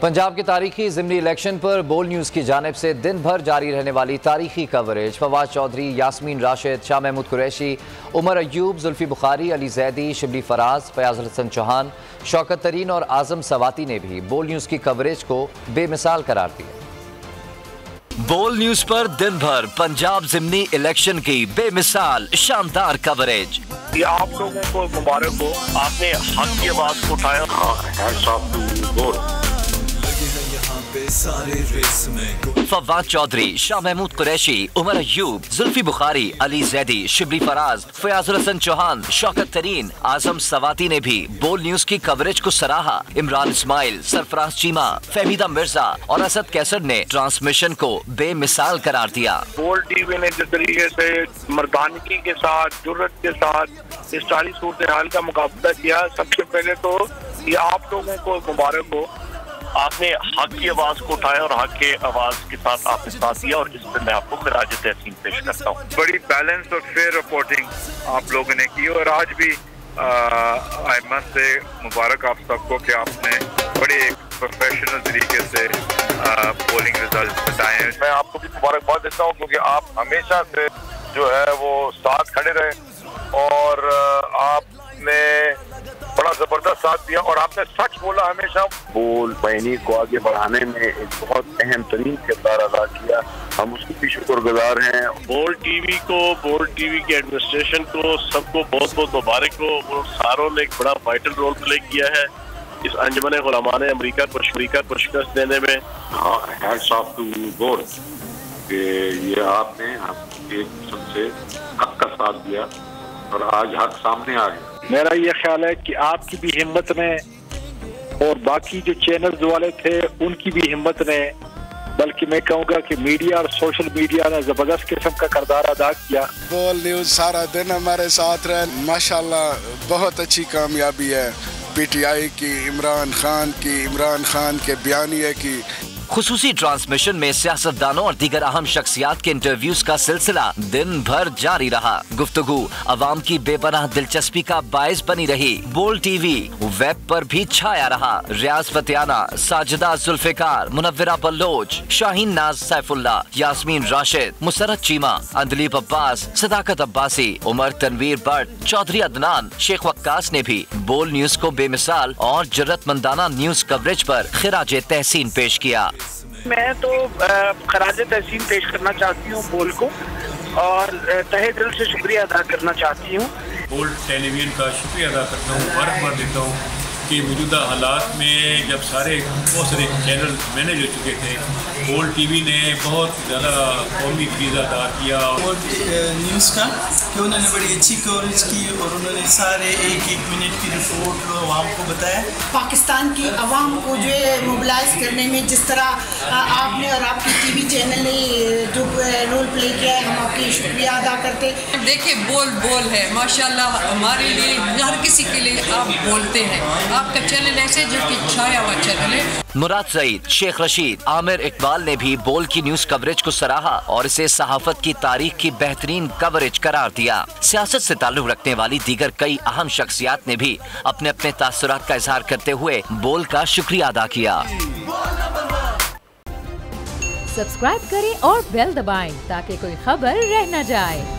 पंजाब के तारीखी ज़िमनी इलेक्शन पर बोल न्यूज़ की जानिब से दिन भर जारी रहने वाली तारीखी कवरेज फवाद चौधरी, यास्मीन राशिद, शाह महमूद कुरैशी, उमर अयूब, जुल्फी बुखारी, अली जैदी, शिबली फराज, फयाज हसन चौहान, शौकत तरीन और आज़म सवाती ने भी बोल न्यूज़ की कवरेज को बेमिसाल करार दिया। बोल न्यूज़ पर दिन भर पंजाब ज़िमनी इलेक्शन की बेमिसाल शानदार कवरेज। ये आप लोगों को मुबारक हो, आपने हक की आवाज उठाया। फवाद चौधरी, शाह महमूद कुरैशी, उमर अयूब, जुल्फी बुखारी, अली जैदी, शिबली फराज, फयाज हसन चौहान, शौकत तरीन, आज़म सवाती ने भी बोल न्यूज़ की कवरेज को सराहा। इमरान इस्माइल, सरफराज चीमा, फहमीदा मिर्जा और असद कैसर ने ट्रांसमिशन को बेमिसाल करार दिया। बोल टीवी ने जिस तरीके से मर्दानगी के साथ, जुर्रत के साथ इस सारी सूरत हाल का मुकाबला किया, सबसे पहले तो ये आप लोगों को मुबारक हो, आपने हक की आवाज को उठाया और हक के आवाज के साथ आपने साथ दिया और इस पर मैं आपको खिराज तहसीन पेश करता हूँ। बड़ी बैलेंस और फेयर रिपोर्टिंग आप लोगों ने की और आज भी आई मस्ट से मुबारक आप सबको कि आपने बड़े प्रोफेशनल तरीके से पोलिंग रिजल्ट बताए हैं। मैं आपको भी मुबारकबाद देता हूँ क्योंकि आप हमेशा से जो है वो साथ खड़े रहे और आपने बड़ा जबरदस्त साथ दिया और आपने सच बोला हमेशा। बोल बहनी को आगे बढ़ाने में एक बहुत अहम तरीन किरदार अदा किया, हम उसकी भी शुक्रगुजार हैं। बोल टीवी को, बोल टीवी की एडमिनिस्ट्रेशन को, सबको बहुत बहुत मुबारक हो और सारों ने एक बड़ा वाइटल रोल प्ले किया है इस अंजुमन गुलामान अमरीका को शिकस्त देने में। हैट्स ऑफ टू बोल कि ये आपने एक सबसे हक का साथ दिया और आज हक सामने आ गया। मेरा ये ख्याल है कि आपकी भी हिम्मत ने और बाकी जो चैनल्स वाले थे उनकी भी हिम्मत ने, बल्कि मैं कहूँगा कि मीडिया और सोशल मीडिया ने जबरदस्त किस्म का किरदार अदा किया। बोल न्यूज़ सारा दिन हमारे साथ रहे, माशाल्लाह बहुत अच्छी कामयाबी है पीटीआई की, इमरान खान के बयानिए की। खुसूसी ट्रांसमिशन में सियासतदानों और दीगर अहम शख्सियात के इंटरव्यूज का सिलसिला दिन भर जारी रहा। गुफ्तगू अवाम की बेपनाह दिलचस्पी का बायस बनी रही। बोल टीवी वेब पर भी छाया रहा। रियाज फतियाना, साजिदा जुल्फिकार, मुनव्विरा बल्लोच, शाहीन नाज सैफुल्ला, यास्मीन राशिद, मुसरत चीमा, अंदलीब अब्बास, सदाकत अब्बासी, उमर तनवीर बट, चौधरी अदनान, शेख वक्कास ने भी बोल न्यूज को बेमिसाल और जरूरतमंदाना न्यूज कवरेज पर खिराज तहसीन पेश किया। मैं तो खराज तहसीन पेश करना चाहती हूँ बोल को और तहे दिल से शुक्रिया अदा करना चाहती हूँ। बोल टेलीविजन का शुक्रिया अदा करता हूँ, मुबारकबाद देता हूँ कि मौजूदा हालात में जब बहुत सारे चैनल मैनेज हो चुके थे, बोल टीवी ने बहुत ज़्यादा कौमी फीस अदा किया। बोल न्यूज़ का कि उन्होंने बड़ी अच्छी कवरेज की और उन्होंने सारे एक मिनट की रिपोर्ट आवाम को बताया। पाकिस्तान की आवाम को जो है मोबिलाइज करने में जिस तरह आपने और आपकी टीवी चैनल ने जो रोल प्ले किया है, हम आपकी शुक्रिया अदा करते। देखिए बोल है माशाल्लाह, हमारे लिए हर किसी के लिए आप बोलते हैं। आपका चैनल ऐसे जो कि छाया हुआ चैनल है। मुराद सईद, शेख रशीद, आमिर इकबाल ने भी बोल की न्यूज कवरेज को सराहा और इसे सहाफत की तारीख की बेहतरीन कवरेज करार दिया। सियासत से ताल्लुक रखने वाली दीगर कई अहम शख्सियात ने भी अपने अपने तासुरात का इजहार करते हुए बोल का शुक्रिया अदा किया। सब्सक्राइब करें और बेल दबाएं ताकि कोई खबर रह न जाए।